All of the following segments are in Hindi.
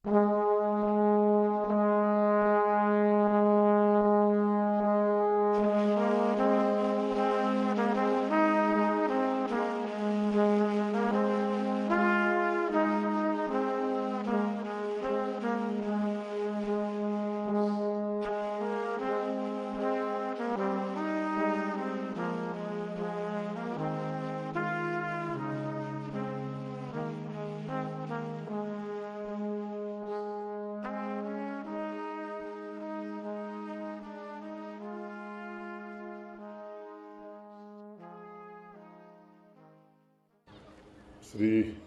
श्री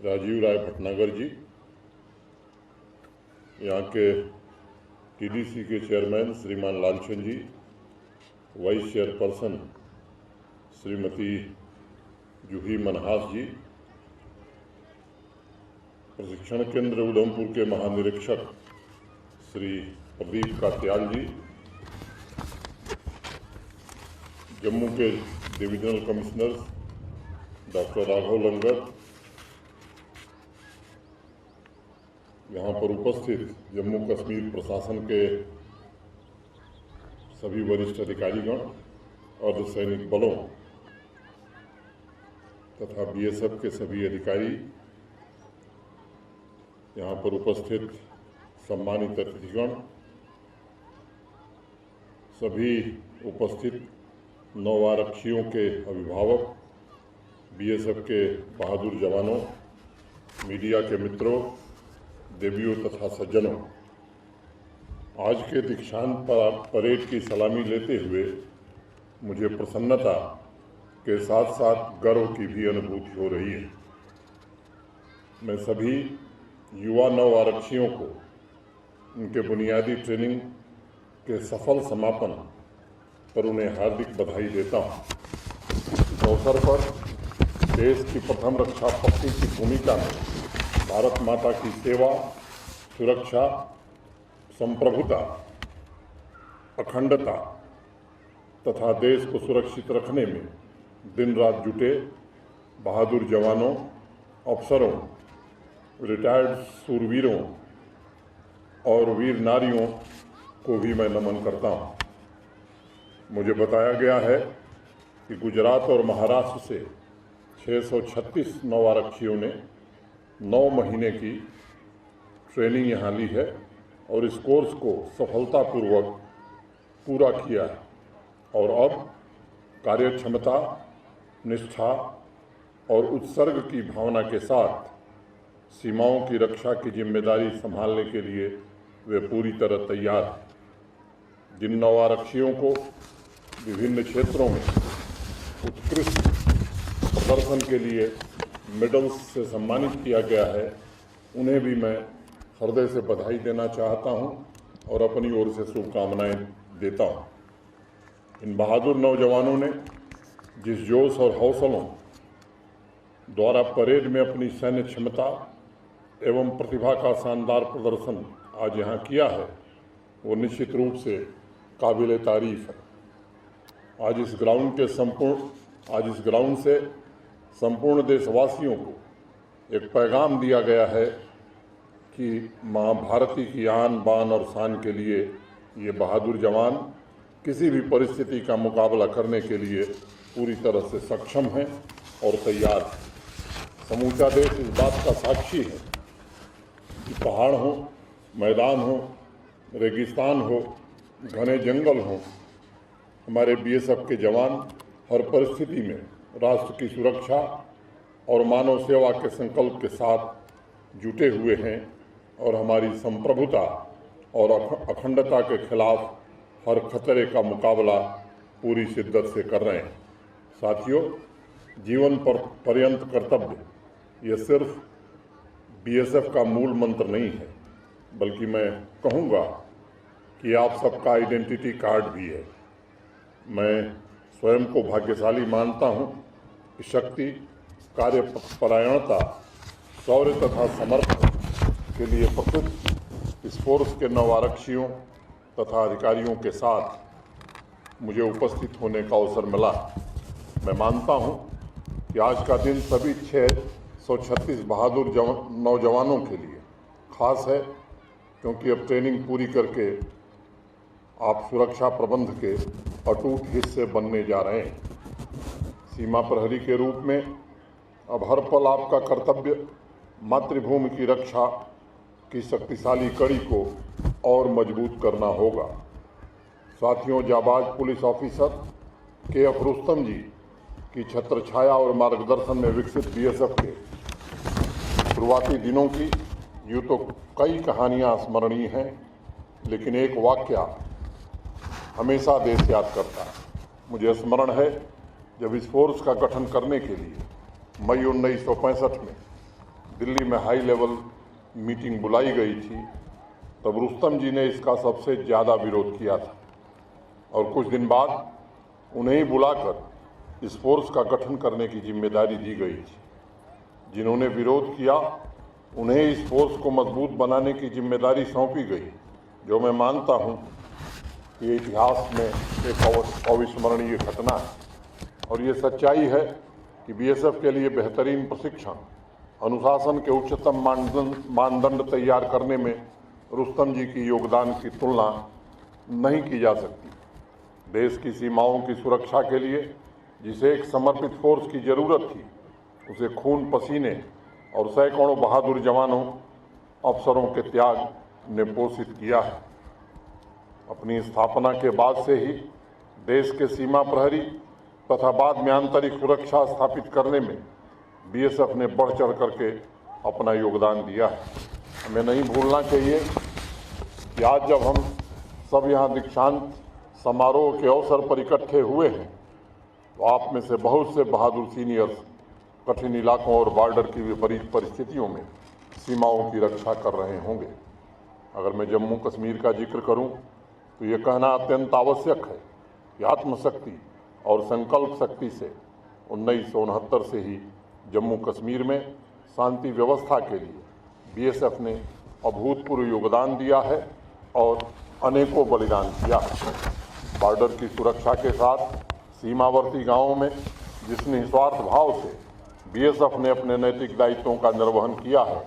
राजीव राय भटनागर जी, यहाँ के टीडीसी के चेयरमैन श्रीमान लालचंद जी, वाइस चेयरपर्सन श्रीमती जूही मनहास जी, प्रशिक्षण केंद्र उधमपुर के महानिरीक्षक श्री प्रदीप कात्याल जी, जम्मू के डिविजनल कमिश्नर डॉक्टर राघव लंगर, यहाँ पर उपस्थित जम्मू कश्मीर प्रशासन के सभी वरिष्ठ अधिकारीगण, अर्धसैनिक बलों तथा बीएसएफ के सभी अधिकारी, यहाँ पर उपस्थित सम्मानित अतिथिगण, सभी उपस्थित नौ आरक्षियों के अभिभावक, बीएसएफ के बहादुर जवानों, मीडिया के मित्रों, देवियों तथा सज्जनों, आज के दीक्षांत परेड की सलामी लेते हुए मुझे प्रसन्नता के साथ साथ गर्व की भी अनुभूति हो रही है। मैं सभी युवा नव आरक्षियों को उनके बुनियादी ट्रेनिंग के सफल समापन पर उन्हें हार्दिक बधाई देता हूँ। इस अवसर पर देश की प्रथम रक्षा पक्षी की भूमिका में भारत माता की सेवा, सुरक्षा, संप्रभुता, अखंडता तथा देश को सुरक्षित रखने में दिन रात जुटे बहादुर जवानों, अफसरों, रिटायर्ड सूरवीरों और वीर नारियों को भी मैं नमन करता हूँ। मुझे बताया गया है कि गुजरात और महाराष्ट्र से 636 नौ आरक्षियों ने 9 महीने की ट्रेनिंग यहाँ ली है और इस कोर्स को सफलतापूर्वक पूरा किया है और अब कार्यक्षमता, निष्ठा और उत्सर्ग की भावना के साथ सीमाओं की रक्षा की जिम्मेदारी संभालने के लिए वे पूरी तरह तैयार हैं। जिन नौ आरक्षियों को विभिन्न क्षेत्रों में उत्कृष्ट प्रदर्शन के लिए मेडल्स से सम्मानित किया गया है, उन्हें भी मैं हृदय से बधाई देना चाहता हूं और अपनी ओर से शुभकामनाएं देता हूं। इन बहादुर नौजवानों ने जिस जोश और हौसलों द्वारा परेड में अपनी सैन्य क्षमता एवं प्रतिभा का शानदार प्रदर्शन आज यहाँ किया है, वो निश्चित रूप से काबिल तारीफ है। आज इस ग्राउंड से संपूर्ण देशवासियों को एक पैगाम दिया गया है कि माँ भारती की आन बान और शान के लिए ये बहादुर जवान किसी भी परिस्थिति का मुकाबला करने के लिए पूरी तरह से सक्षम हैं और तैयार हैं। समूचा देश इस बात का साक्षी है कि पहाड़ हो, मैदान हो, रेगिस्तान हो, घने जंगल हो, हमारे बीएसएफ के जवान हर परिस्थिति में राष्ट्र की सुरक्षा और मानव सेवा के संकल्प के साथ जुटे हुए हैं और हमारी संप्रभुता और अखंडता के खिलाफ हर खतरे का मुकाबला पूरी शिद्दत से कर रहे हैं। साथियों, जीवन पर्यंत कर्तव्य यह सिर्फ बीएसएफ का मूल मंत्र नहीं है, बल्कि मैं कहूँगा कि आप सबका आइडेंटिटी कार्ड भी है। मैं स्वयं को भाग्यशाली मानता हूँ कि शक्ति, कार्यपरायणता, शौर्य तथा समर्पण के लिए प्रसिद्ध इस फोर्स के नौ आरक्षियों तथा अधिकारियों के साथ मुझे उपस्थित होने का अवसर मिला। मैं मानता हूँ कि आज का दिन सभी 636 बहादुर नौजवानों के लिए खास है क्योंकि अब ट्रेनिंग पूरी करके आप सुरक्षा प्रबंध के अटूट हिस्से बनने जा रहे हैं। सीमा प्रहरी के रूप में अब हर पल आपका कर्तव्य मातृभूमि की रक्षा की शक्तिशाली कड़ी को और मजबूत करना होगा। साथियों, जाबाज पुलिस ऑफिसर के.एफ. रुस्तम जी की छत्रछाया और मार्गदर्शन में विकसित बीएसएफ के शुरुआती दिनों की यूँ तो कई कहानियां स्मरणीय हैं, लेकिन एक वाकया हमेशा देश याद करता है। मुझे स्मरण है जब इस फोर्स का गठन करने के लिए मई 1965 में दिल्ली में हाई लेवल मीटिंग बुलाई गई थी, तब रुस्तम जी ने इसका सबसे ज़्यादा विरोध किया था और कुछ दिन बाद उन्हें ही बुलाकर इस फोर्स का गठन करने की जिम्मेदारी दी गई थी। जिन्होंने विरोध किया उन्हें इस फोर्स को मजबूत बनाने की जिम्मेदारी सौंपी गई, जो मैं मानता हूं कि इतिहास में एक अविस्मरणीय घटना है। और ये सच्चाई है कि बीएसएफ के लिए बेहतरीन प्रशिक्षण, अनुशासन के उच्चतम मानदंड तैयार करने में रुस्तम जी की योगदान की तुलना नहीं की जा सकती। देश की सीमाओं की सुरक्षा के लिए जिसे एक समर्पित फोर्स की जरूरत थी, उसे खून पसीने और सैकड़ों बहादुर जवानों अफसरों के त्याग ने पोषित किया है। अपनी स्थापना के बाद से ही देश के सीमा प्रहरी तथा बाद में आंतरिक सुरक्षा स्थापित करने में बीएसएफ ने बढ़ चढ़ करके अपना योगदान दिया है। हमें नहीं भूलना चाहिए कि आज जब हम सब यहाँ दीक्षांत समारोह के अवसर पर इकट्ठे हुए हैं, तो आप में से बहुत से बहादुर सीनियर्स कठिन इलाकों और बॉर्डर की विपरीत परिस्थितियों में सीमाओं की रक्षा कर रहे होंगे। अगर मैं जम्मू कश्मीर का जिक्र करूं, तो ये कहना अत्यंत आवश्यक है कि आत्मशक्ति और संकल्प शक्ति से 1969 से ही जम्मू कश्मीर में शांति व्यवस्था के लिए बीएसएफ ने अभूतपूर्व योगदान दिया है और अनेकों बलिदान किया है। बॉर्डर की सुरक्षा के साथ सीमावर्ती गांवों में जिस निस्वार्थ भाव से बीएसएफ ने अपने नैतिक दायित्वों का निर्वहन किया है,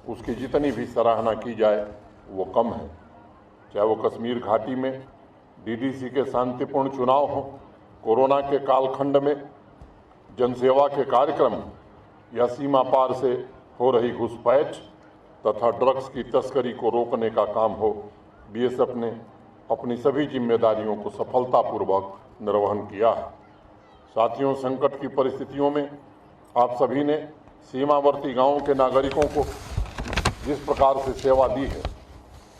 उसकी जितनी भी सराहना की जाए वो कम है। चाहे वो कश्मीर घाटी में डीडीसी के शांतिपूर्ण चुनाव हो, कोरोना के कालखंड में जनसेवा के कार्यक्रम या सीमा पार से हो रही घुसपैठ तथा ड्रग्स की तस्करी को रोकने का काम हो, बीएसएफ ने अपनी सभी जिम्मेदारियों को सफलतापूर्वक निर्वहन किया है। साथियों, संकट की परिस्थितियों में आप सभी ने सीमावर्ती गांवों के नागरिकों को जिस प्रकार से सेवा दी है,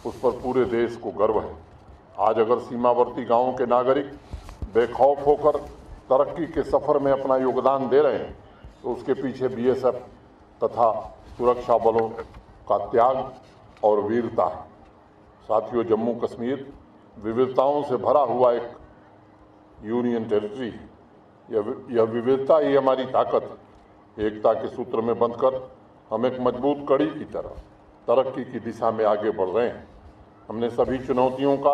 उस पर पूरे देश को गर्व है। आज अगर सीमावर्ती गांवों के नागरिक बेखौफ होकर तरक्की के सफ़र में अपना योगदान दे रहे हैं, तो उसके पीछे बीएसएफ तथा सुरक्षा बलों का त्याग और वीरता है। साथियों, जम्मू कश्मीर विविधताओं से भरा हुआ एक यूनियन टेरिटरी है। यह विविधता ही हमारी ताकत है। एकता के सूत्र में बंधकर हम एक मजबूत कड़ी की तरह तरक्की की दिशा में आगे बढ़ रहे हैं। हमने सभी चुनौतियों का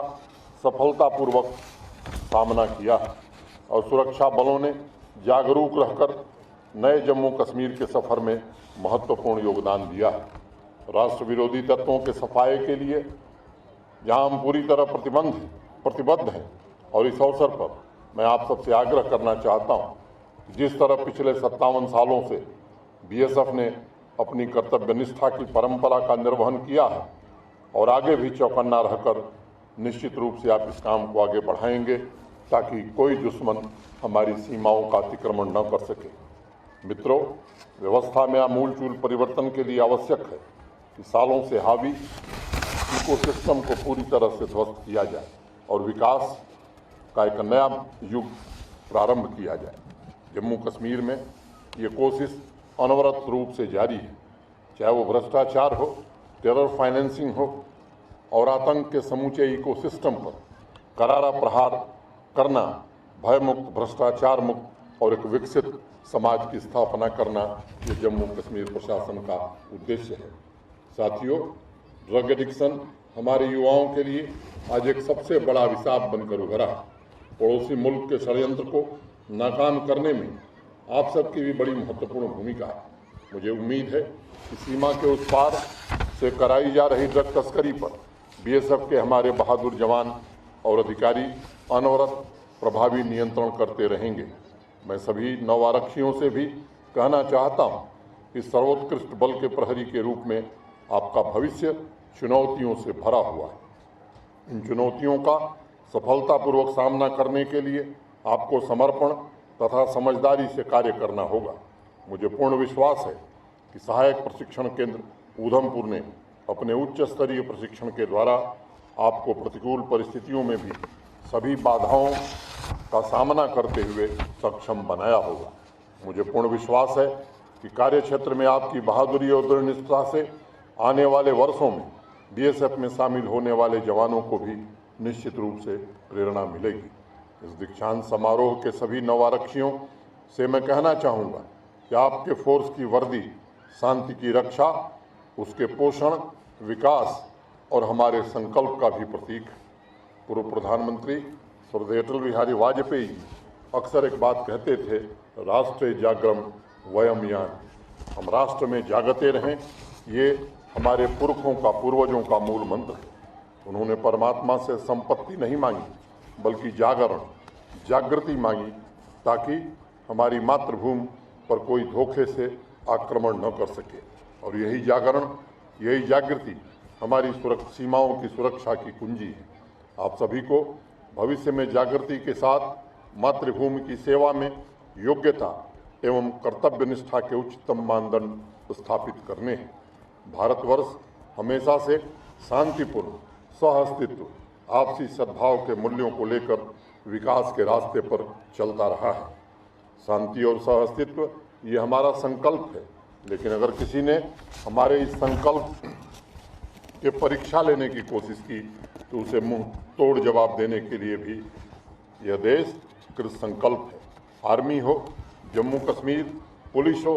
सफलतापूर्वक सामना किया है और सुरक्षा बलों ने जागरूक रहकर नए जम्मू कश्मीर के सफ़र में महत्वपूर्ण योगदान दिया है। राष्ट्र विरोधी तत्वों के सफाये के लिए जहां हम पूरी तरह प्रतिबद्ध हैं, और इस अवसर पर मैं आप सबसे आग्रह करना चाहता हूं, जिस तरह पिछले 57 सालों से बीएसएफ ने अपनी कर्तव्य निष्ठा की परंपरा का निर्वहन किया है और आगे भी चौकन्ना रहकर निश्चित रूप से आप इस काम को आगे बढ़ाएंगे, ताकि कोई दुश्मन हमारी सीमाओं का अतिक्रमण न कर सके। मित्रों, व्यवस्था में आमूलचूल परिवर्तन के लिए आवश्यक है कि सालों से हावी इकोसिस्टम को पूरी तरह से ध्वस्त किया जाए और विकास का एक नया युग प्रारंभ किया जाए। जम्मू कश्मीर में ये कोशिश अनवरत रूप से जारी है, चाहे वो भ्रष्टाचार हो, टेरर फाइनेंसिंग हो और आतंक के समूचे इकोसिस्टम पर करारा प्रहार करना, भयमुक्त, भ्रष्टाचार मुक्त और एक विकसित समाज की स्थापना करना, ये जम्मू कश्मीर प्रशासन का उद्देश्य है। साथियों, ड्रग एडिक्शन हमारे युवाओं के लिए आज एक सबसे बड़ा अभिशाप बनकर उभरा है। पड़ोसी मुल्क के षड्यंत्र को नाकाम करने में आप सबकी भी बड़ी महत्वपूर्ण भूमिका है। मुझे उम्मीद है कि सीमा के उस पार से कराई जा रही ड्रग तस्करी पर बीएसएफ के हमारे बहादुर जवान और अधिकारी अनवरत प्रभावी नियंत्रण करते रहेंगे। मैं सभी नव आरक्षियों से भी कहना चाहता हूं कि सर्वोत्कृष्ट बल के प्रहरी के रूप में आपका भविष्य चुनौतियों से भरा हुआ है। इन चुनौतियों का सफलतापूर्वक सामना करने के लिए आपको समर्पण तथा समझदारी से कार्य करना होगा। मुझे पूर्ण विश्वास है कि सहायक प्रशिक्षण केंद्र उधमपुर ने अपने उच्च स्तरीय प्रशिक्षण के द्वारा आपको प्रतिकूल परिस्थितियों में भी सभी बाधाओं का सामना करते हुए सक्षम बनाया होगा। मुझे पूर्ण विश्वास है कि कार्य क्षेत्र में आपकी बहादुरी और दृढ़ निष्ठा से आने वाले वर्षों में बीएसएफ में शामिल होने वाले जवानों को भी निश्चित रूप से प्रेरणा मिलेगी। इस दीक्षांत समारोह के सभी नव आरक्षियों से मैं कहना चाहूँगा कि आपके फोर्स की वर्दी शांति की रक्षा, उसके पोषण, विकास और हमारे संकल्प का भी प्रतीक है। पूर्व प्रधानमंत्री स्वर्गीय अटल बिहारी वाजपेयी जी अक्सर एक बात कहते थे, राष्ट्र जागरण वयम यान। हम राष्ट्र में जागते रहें, ये हमारे पुरखों का, पूर्वजों का मूल मंत्र है। उन्होंने परमात्मा से संपत्ति नहीं मांगी बल्कि जागरण, जागृति मांगी, ताकि हमारी मातृभूमि पर कोई धोखे से आक्रमण न कर सके। और यही जागरण, यही जागृति हमारी सीमाओं की सुरक्षा की कुंजी है। आप सभी को भविष्य में जागृति के साथ मातृभूमि की सेवा में योग्यता एवं कर्तव्य निष्ठा के उच्चतम मानदंड स्थापित करने हैं। भारतवर्ष हमेशा से शांतिपूर्ण, सहअस्तित्व, आपसी सद्भाव के मूल्यों को लेकर विकास के रास्ते पर चलता रहा है। शांति और सहअस्तित्व ये हमारा संकल्प है, लेकिन अगर किसी ने हमारे इस संकल्प के परीक्षा लेने की कोशिश की तो उसे मुंह तोड़ जवाब देने के लिए भी यह देश कृत संकल्प है। आर्मी हो, जम्मू कश्मीर पुलिस हो,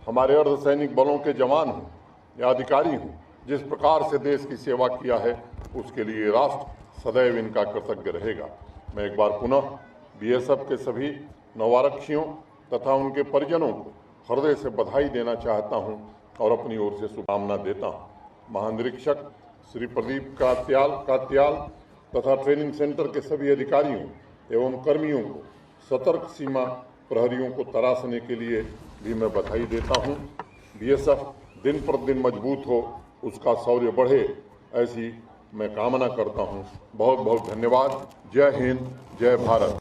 हमारे अर्धसैनिक बलों के जवान हों या अधिकारी हों, जिस प्रकार से देश की सेवा किया है उसके लिए राष्ट्र सदैव इनका कृतज्ञ रहेगा। मैं एक बार पुनः बीएसएफ के सभी नवारक्षियों तथा उनके परिजनों को हृदय से बधाई देना चाहता हूं और अपनी ओर से शुभकामना देता हूं। महानिरीक्षक श्री प्रदीप कात्याल तथा ट्रेनिंग सेंटर के सभी अधिकारियों एवं कर्मियों को सतर्क सीमा प्रहरियों को तराशने के लिए भी मैं बधाई देता हूं। बीएसएफ दिन प्रतिदिन मजबूत हो, उसका शौर्य बढ़े, ऐसी मैं कामना करता हूं। बहुत बहुत धन्यवाद। जय हिंद, जय भारत।